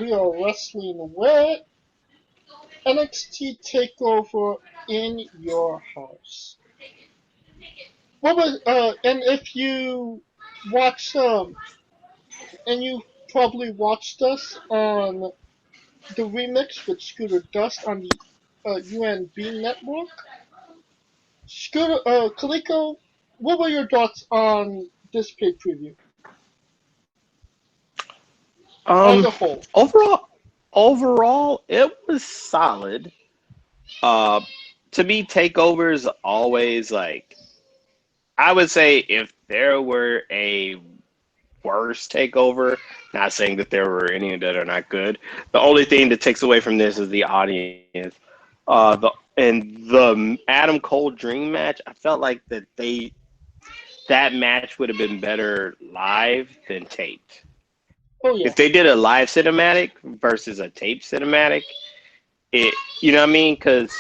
we are wrestling with NXT Takeover in your house. What was and if you watch and you probably watched us on the remix with Scooter Dust on the UNB network. Scooter Kaliko, what were your thoughts on this pay preview as Um, a whole? overall, it was solid. Uh, to me, takeovers always like I would say if there were a worse takeover, not saying that there were any that are not good. The only thing that takes away from this is the audience. The and the Adam Cole Dream match, I felt like that match would have been better live than taped. Oh If yeah, they did a live cinematic versus a tape cinematic, it you know what I mean? Because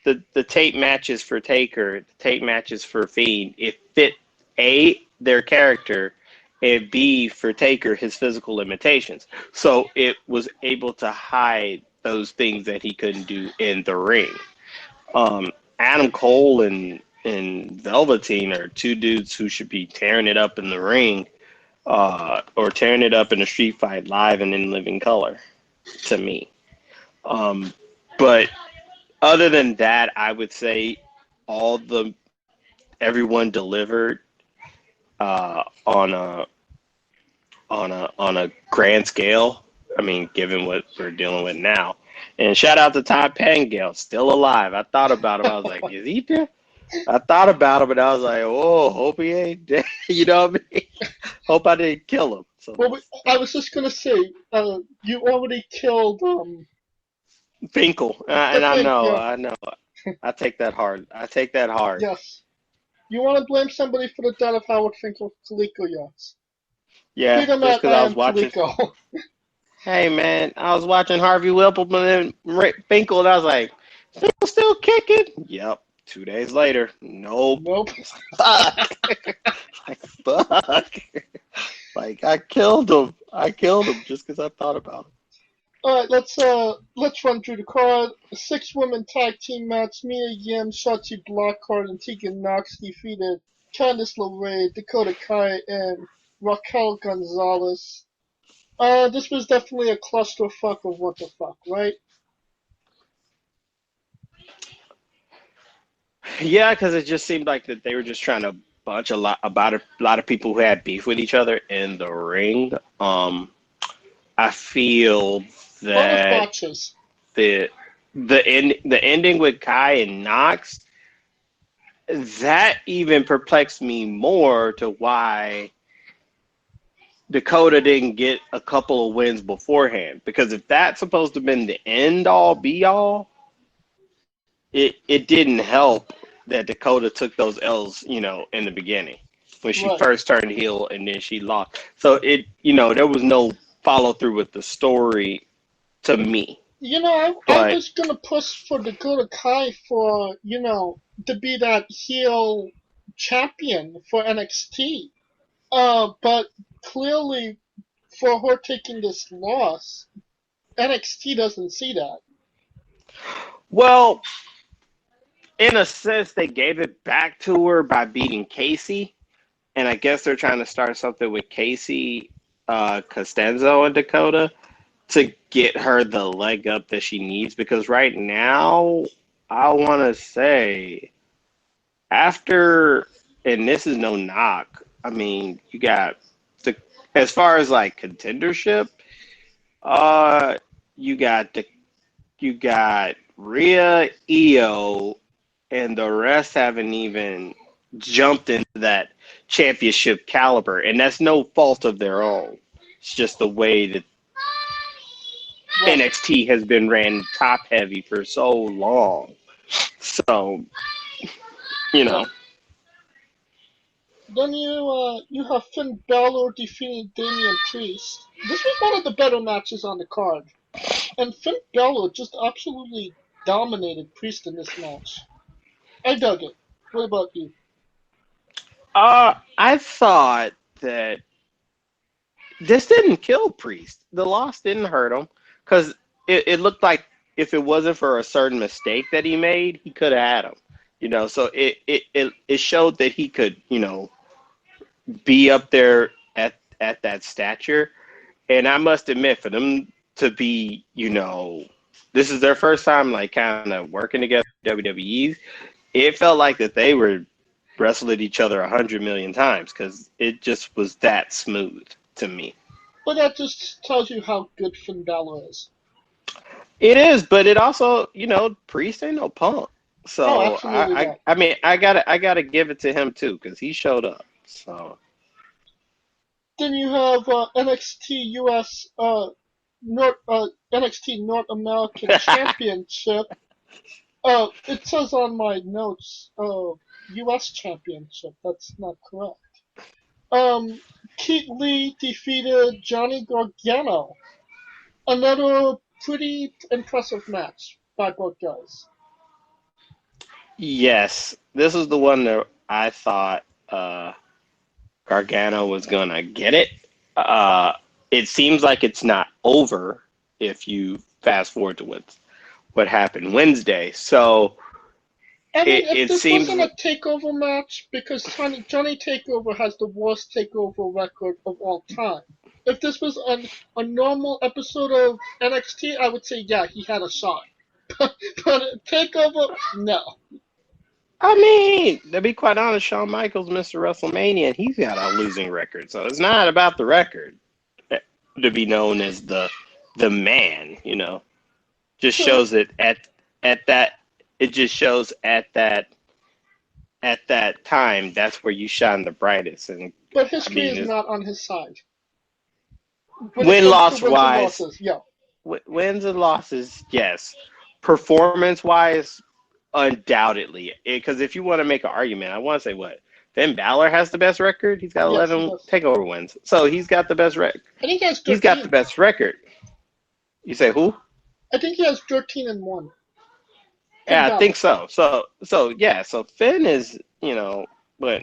the tape matches for Taker, the tape matches for Fiend, it fit A, their character, and B, for Taker, his physical limitations. So it was able to hide those things that he couldn't do in the ring. Adam Cole and Velveteen are two dudes who should be tearing it up in the ring, or tearing it up in a street fight live and in living color, to me. Um, but other than that, I would say all the everyone delivered on a grand scale. I mean, given what we're dealing with now. And shout out to Todd Pettengill, still alive. I thought about him. I was like, is he dead? I thought about him, and I was like, oh, hope he ain't dead. You know what I mean? Hope I didn't kill him. So well, I was just gonna say, you already killed Finkel, the and thing. Yeah, I know. I take that hard. I take that hard. yes. You want to blame somebody for the death of Howard Finkel? Kaliko, yes. Yeah, Tweet him just at because I I was am watching. Kaliko. Hey man, I was watching Harvey Whippleman and Rick Finkel, and I was like, Finkel still kicking? Yep. 2 days later, nope. Nope. Fuck. Like fuck. Like I killed him. I killed him just because I thought about him. All right, let's run through the card. A six-woman tag team match. Mia Yim, Shotzi Blackheart, and Tegan Knox defeated Candice LeRae, Dakota Kai, and Raquel Gonzalez. This was definitely a clusterfuck of what the fuck, right? Yeah, because it just seemed like that they were just trying to bunch a lot of people who had beef with each other in the ring. I feel A lot of that botches. the the ending with Kai and Knox, that even perplexed me more to why Dakota didn't get a couple of wins beforehand. Because if that's supposed to have been the end all be all, it didn't help that Dakota took those L's, in the beginning when she Right. first turned heel and then she lost. So there was no follow through with the story to me. I But was gonna push for Dakota Kai for, to be that heel champion for NXT. But clearly, for her taking this loss, NXT doesn't see that. well, in a sense, they gave it back to her by beating Casey, and I guess they're trying to start something with Casey, Costanzo, and Dakota to get her the leg up that she needs. Because right now, I want to say after, and this is no knock. I mean, you got the as far as like contendership, uh, you got Rhea, Io, and the rest haven't even jumped into that championship caliber, and that's no fault of their own. It's just the way that Right. NXT has been ran top heavy for so long. So, you know, Right. Then you have Finn Balor defeating Damian Priest. This was one of the better matches on the card, and Finn Balor just absolutely dominated Priest in this match. I dug it. What about you? I thought that this didn't kill Priest. The loss didn't hurt him because it looked like if it wasn't for a certain mistake that he made, he could have had him. So it showed that he could, be up there at that stature. And I must admit, for them to be, this is their first time like kind of working together WWE's, it felt like that they were wrestled each other 100 million times because it just was that smooth to me. But that just tells you how good Finn Balor is. It is, but it also, Priest ain't no punk. Oh, So absolutely I, not. I, I mean, I gotta give it to him too because he showed up. So Then you have NXT US NXT North American Championship. It says on my notes, US Championship. That's not correct. Keith Lee defeated Johnny Gargano. Another pretty impressive match by both guys. yes, this is the one that I thought Gargano was gonna get it. It seems like it's not over if you fast forward to what happened Wednesday. So I mean, if it this seems wasn't a takeover match, because Johnny Takeover has the worst takeover record of all time. If this was a normal episode of NXT, I would say, yeah, he had a shot. But takeover, no. I mean, to be quite honest, Shawn Michaels, Mr. WrestleMania, and he's got a losing record. So it's not about the record to be known as the man, Just So, shows it at that it just shows at that time that's where you shine the brightest. And but I history mean, is it's, not on his side. When it win comes to loss wins and wise, losses, yeah. wins and losses, yes. Performance wise, undoubtedly. Because if you want to make an argument, I want to say what Finn Balor has the best record. He's got Yes, he 11 does. takeover wins, so he's got the best record. I think he has He's got the 13. best record. You say who? I think he has 13 and 1. Finn Yeah, I Balor. think so. So yeah. So Finn is, but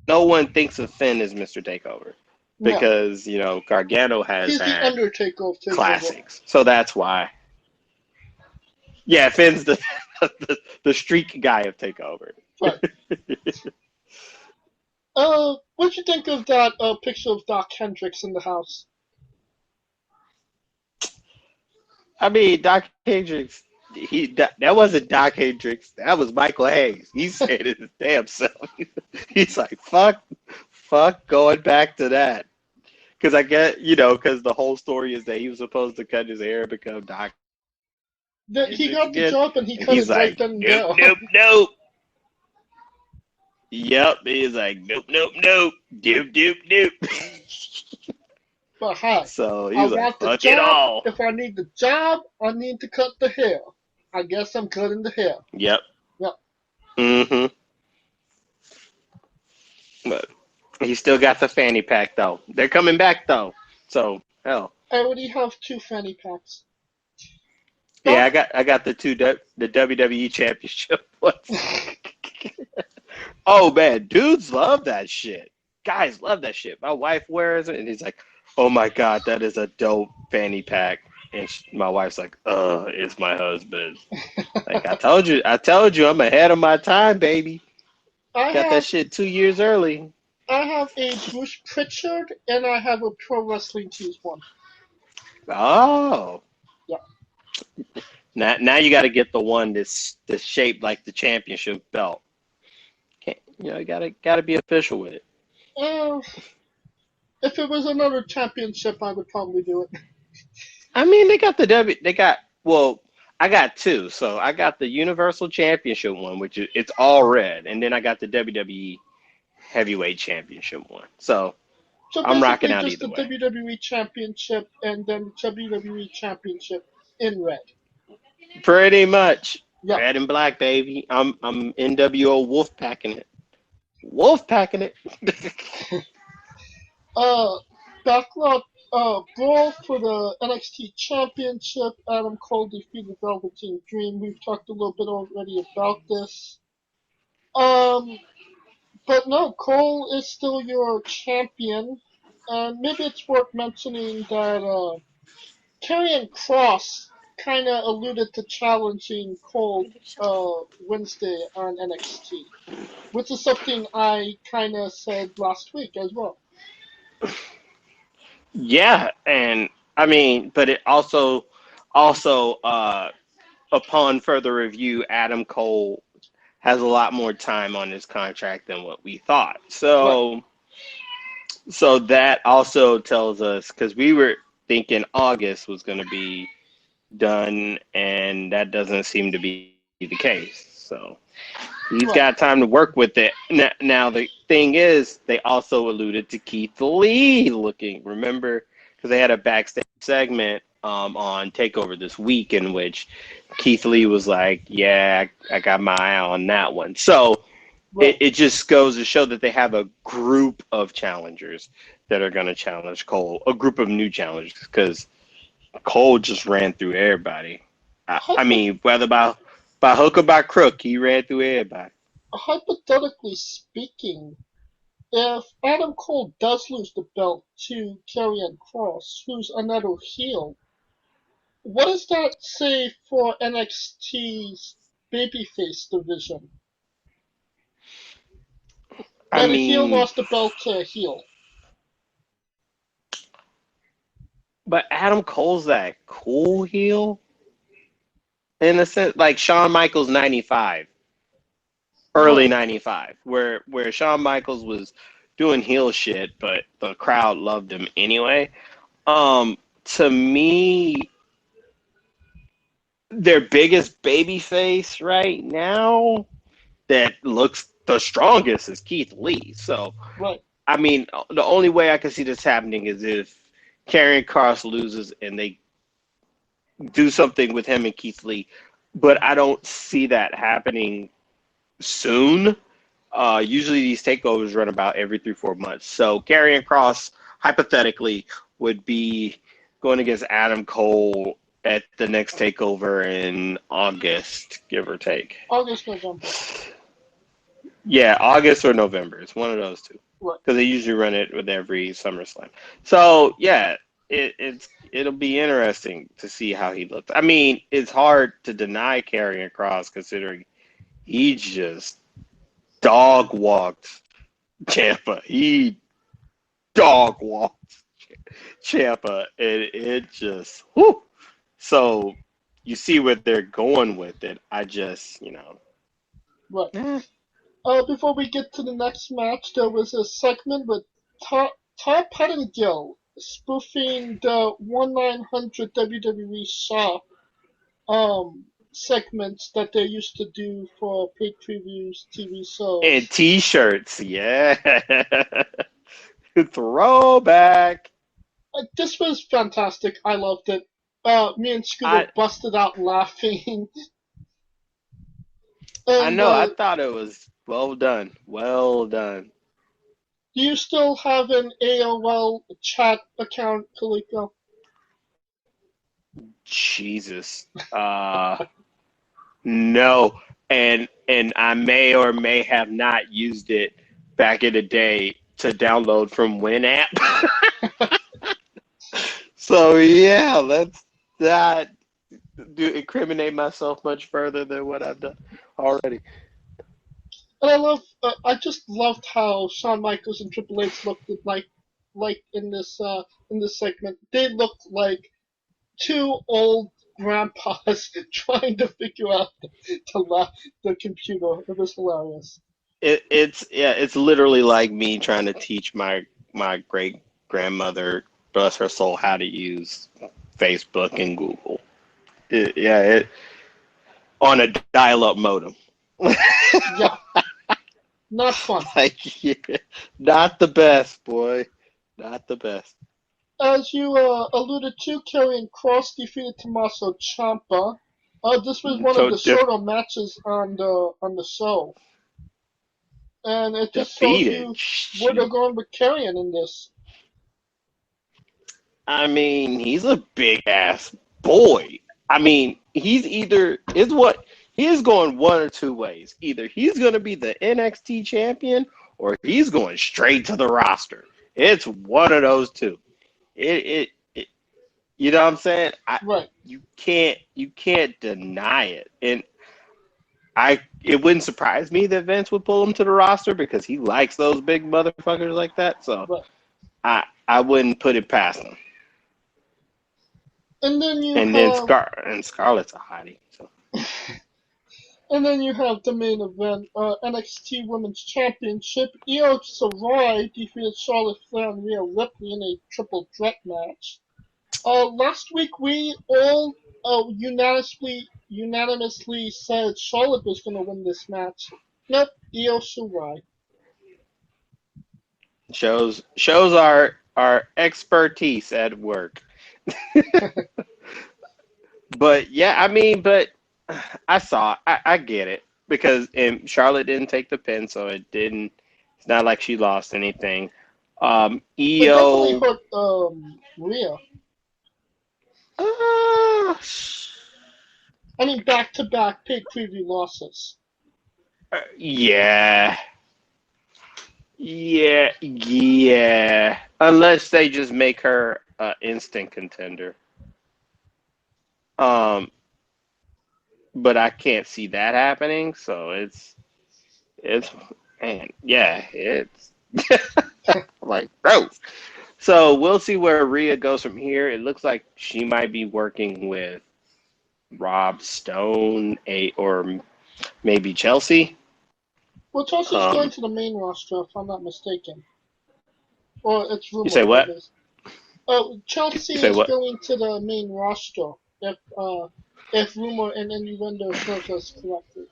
no one thinks of Finn as Mr. Takeover No. because Gargano has He's the had Undertaker of takeover. classics, so that's why. Yeah, Finn's the the streak guy of Takeover. Right. What'd you think of that picture of Doc Hendricks in the house? I mean, Doc Hendricks. That wasn't Doc Hendricks. That was Michael Hayes. He said it his damn self. He's like, fuck, going back to that. Because I get, because the whole story is that he was supposed to cut his hair and become Doc He Hendricks got the again, job and he and cut he's it right like, then and nope, there. nope, nope. Yep, he's like, nope, nope, nope, doop, doop, doop. But hi, So I he's like, want the fuck it job. all. If I need the job, I need to cut the hair. I guess I'm cutting the hair. Yep. Yep. Mm-hmm. But he still got the fanny pack though. They're coming back though. So hell. I already have 2 fanny packs. Yeah, Doc, I got the the WWE Championship ones. Oh man, dudes love that shit. Guys love that shit. My wife wears it, and he's like, "Oh my god, that is a dope fanny pack." And my wife's like, it's my husband." Like I told you, I'm ahead of my time, baby. I Got that have shit 2 years early. I have a Bruce Pritchard and I have a Pro Wrestling Tees one. Oh, Yeah. now you got to get the one that's shaped like the championship belt. Can't, you gotta be official with it. Uh, if it was another championship, I would probably do it. I mean, they got the W. They got well. I got two. So I got the Universal Championship one, which is it's all red, and then I got the WWE Heavyweight Championship one. So So I'm rocking basically, out just either the way. WWE Championship and then WWE Championship in red. Pretty much Yeah. red and black, baby. I'm NWO Wolf packing it. Wolf packing it. Backlog brawl for the NXT Championship. Adam Cole defeated Velveteen Dream. We've talked a little bit already about this. But no, Cole is still your champion, And maybe it's worth mentioning that Karrion Kross kind of alluded to challenging Cole Wednesday on NXT, which is something I kind of said last week as well. Yeah, and I mean, but it also upon further review, Adam Cole has a lot more time on his contract than what we thought. Right. So that also tells us, because we were thinking August was going to be done, and that doesn't seem to be the case. So he's got Right. time to work with it. Now the thing is, they also alluded to Keith Lee looking. Remember, because they had a backstage segment on Takeover this week in which Keith Lee was like, "Yeah, I got my eye on that one." So Right. it just goes to show that they have a group of challengers that are going to challenge Cole, a group of new challengers, because Cole just ran through everybody. I Hypo- mean, whether by hook or by crook, he ran through everybody. Hypothetically speaking, if Adam Cole does lose the belt to Karrion Kross, who's another heel, what does that say for NXT's babyface division? I That a heel mean, lost the belt to a heel. but Adam Cole's that cool heel in a sense, like Shawn Michaels '95, early Right. '95, where Shawn Michaels was doing heel shit, but the crowd loved him anyway. To me, their biggest baby face right now that looks the strongest is Keith Lee. So, Right. I mean, the only way I can see this happening is if Karrion Kross loses and they do something with him and Keith Lee. But I don't see that happening soon. Usually these takeovers run about every 3-4 months. So Karrion Kross, hypothetically, would be going against Adam Cole at the next takeover in August, give or take. August, November. Yeah, August or November. It's one of those two. Right. Because they usually run it with every SummerSlam. So yeah, it'll be interesting to see how he looks. I mean, it's hard to deny Karrion Kross considering he just dog walked Champa. He dog walked Champa, and it just whoo. So you see where they're going with it. I just Right. eh. Before we get to the next match, there was a segment with Todd Pettingill spoofing the 1-900 WWE Shaw segments that they used to do for paid previews, TV And shows. T-shirts, yeah. Throwback. This was fantastic. I loved it. Me and Scooter I busted out laughing. I And know. I thought it was well done. Well done. do you still have an AOL chat account, Kaliko? Jesus. No. And I may or may have not used it back in the day to download from Winamp. So yeah, let's not incriminate myself much further than what I've done already. And I just loved how Shawn Michaels and Triple H looked like in this segment. They looked like two old grandpas trying to figure out the computer. It was hilarious. It's literally like me trying to teach my great grandmother, bless her soul, how to use Facebook and Google. It on a dial-up modem. Yeah, not fun. Like, yeah, not the best, boy. Not the best. As you alluded to, Karrion Kross defeated Tommaso Ciampa. This was one of So the shorter matches on the show, and it just shows defeated. you where they're Shoot. going with Karrion in this. I mean, he's a big ass boy. I mean, he is going one or two ways. Either he's going to be the NXT champion or he's going straight to the roster. It's one of those two. It you know what I'm saying? Right, You can't deny it. And it wouldn't surprise me that Vince would pull him to the roster because he likes those big motherfuckers like that. So right. I wouldn't put it past him. And then you And then have Scarlett's a hottie. So and then you have the main event, NXT Women's Championship. Io Shirai defeated Charlotte Flair and Rhea Ripley in a triple threat match. Last week we all unanimously said Charlotte was going to win this match. Nope, Io Shirai. shows our expertise at work. But yeah, I mean, but I get it because Charlotte didn't take the pin, so it didn't. It's not like she lost anything. It definitely EO, hurt Rhea. uh, I mean, back-to-back pay-per-view losses. yeah, yeah. Unless they just make her an instant contender. Um, but I can't see that happening. So it's man, yeah, it's like gross. So we'll see where Rhea goes from here. It looks like she might be working with Rob Stone, or maybe Chelsea. Well, Chelsea's going Um, to the main roster, if I'm not mistaken. Or it's you say rumored, that what? is. Oh, Chelsea You say is what? going to the main roster, if rumor and innuendo serves us correctly.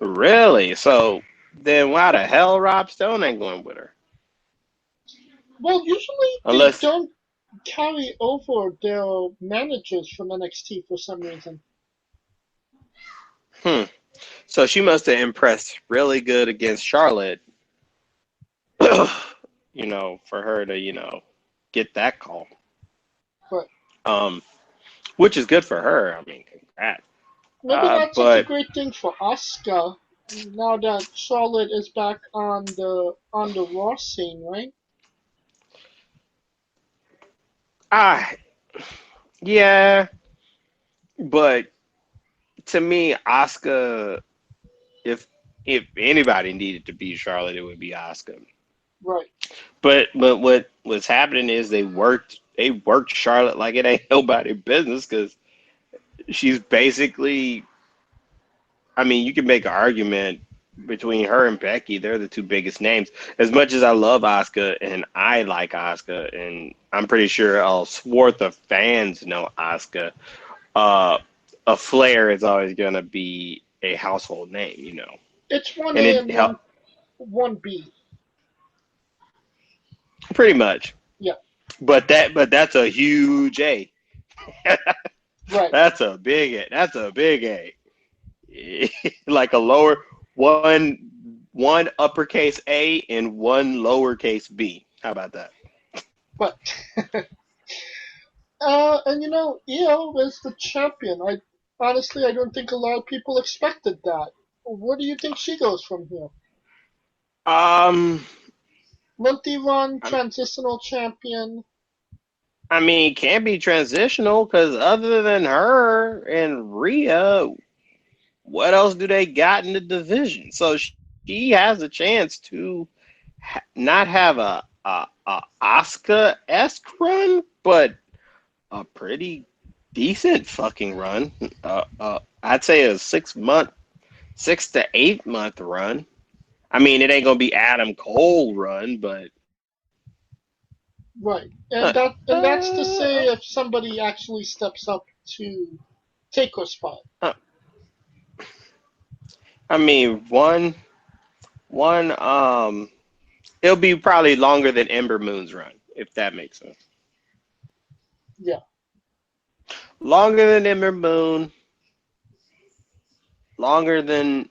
Really? So then why the hell Rob Stone ain't going with her? Well, usually they Unless, don't carry over their managers from NXT for some reason. hmm. So she must have impressed really good against Charlotte, for her to, get that call. But Um, which is good for her. I mean, congrats. maybe not such a But great thing for Asuka now that Charlotte is back on the Raw scene, right? ah, yeah. But to me, Asuka, if anybody needed to beat Charlotte, it would be Asuka. Right. But what was happening is they worked Charlotte like it ain't nobody business because she's basically. I mean, you can make an argument between her and Becky. They're the two biggest names. As much as I love Asuka and I like Asuka, and I'm pretty sure a swath of fans know Asuka. Uh, a Flair is always gonna be a household name. It's one And A it and helped one B. pretty much. Yeah. But that's a huge A. Right. That's a big A. That's a big A. Like a lower one uppercase A and one lowercase B. How about that? But and Io is the champion. I don't think a lot of people expected that. Where do you think she goes from here? Um, Lengthy run, I, transitional champion. I mean, can't be transitional because other than her and Rhea, what else do they got in the division? So she has a chance to not have a Asuka esque run, but a pretty decent fucking run. I'd say a 6 month, 6 to 8 month run. I mean, it ain't gonna be Adam Cole run, but Right. uh, And that's to uh, say if somebody actually steps up to take her spot. uh, I mean, one, it'll be probably longer than Ember Moon's run, if that makes sense. Yeah. Longer than Ember Moon, longer than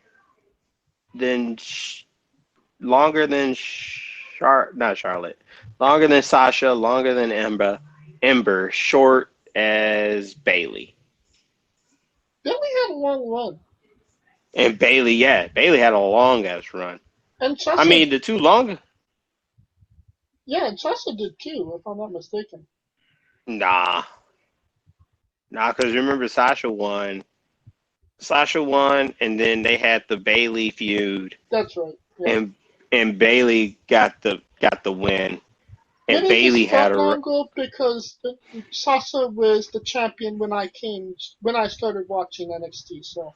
longer than not Charlotte, longer than Sasha, longer than Ember, short as Bailey. Billy had a long run. And Bailey, yeah, Bailey had a long ass run. And I Sasha mean, the two long. Yeah, and Sasha did too, if I'm not mistaken. Nah, nah, because remember Sasha won, and then they had the Bailey feud, That's right. Yeah. and Bailey got the win, and Maybe it Bailey just had felt a. longer because Sasha was the champion when I started watching NXT. So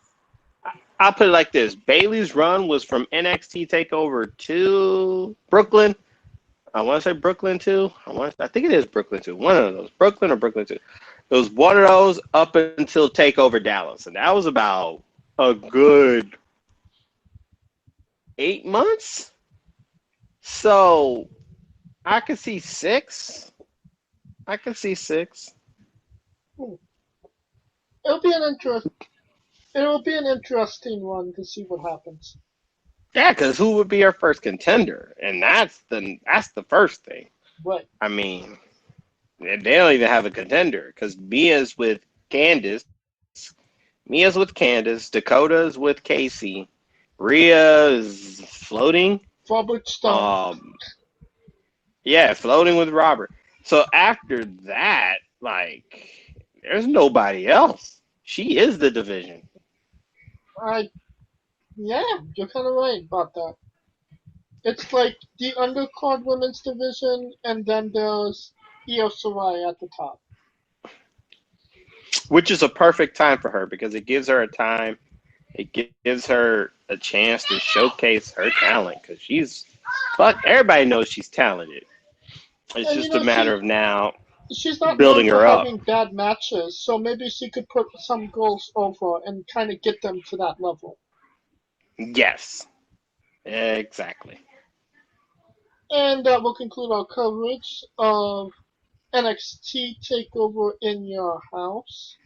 I'll put it like this: Bailey's run was from NXT Takeover to Brooklyn. I want to say Brooklyn too. I think it is Brooklyn too. One of those, Brooklyn or Brooklyn too. It was one of those up until Takeover Dallas, and that was about a good 8 months. So I could see six. I could see six. hmm, it'll be an interest. It'll be an interesting one to see what happens. Yeah, because who would be our first contender? And that's the first thing. Right. I mean, they don't even have a contender because Mia's with Candice, Dakota's with Casey, Rhea is floating. Robert Stone. Um, yeah, floating with Robert. So after that, like, there's nobody else. She is the division. I Yeah, you're kind of right about that. It's like the undercard women's division, and then there's Io Shirai at the top. Which is a perfect time for her because it gives her a time. It gives her a chance to showcase her talent because fuck, everybody knows she's talented. It's And just a matter of now she's not known building for her up. having bad matches, so maybe she could put some girls over and kind of get them to that level. Yes, exactly. And that will conclude our coverage of NXT Takeover in Your House.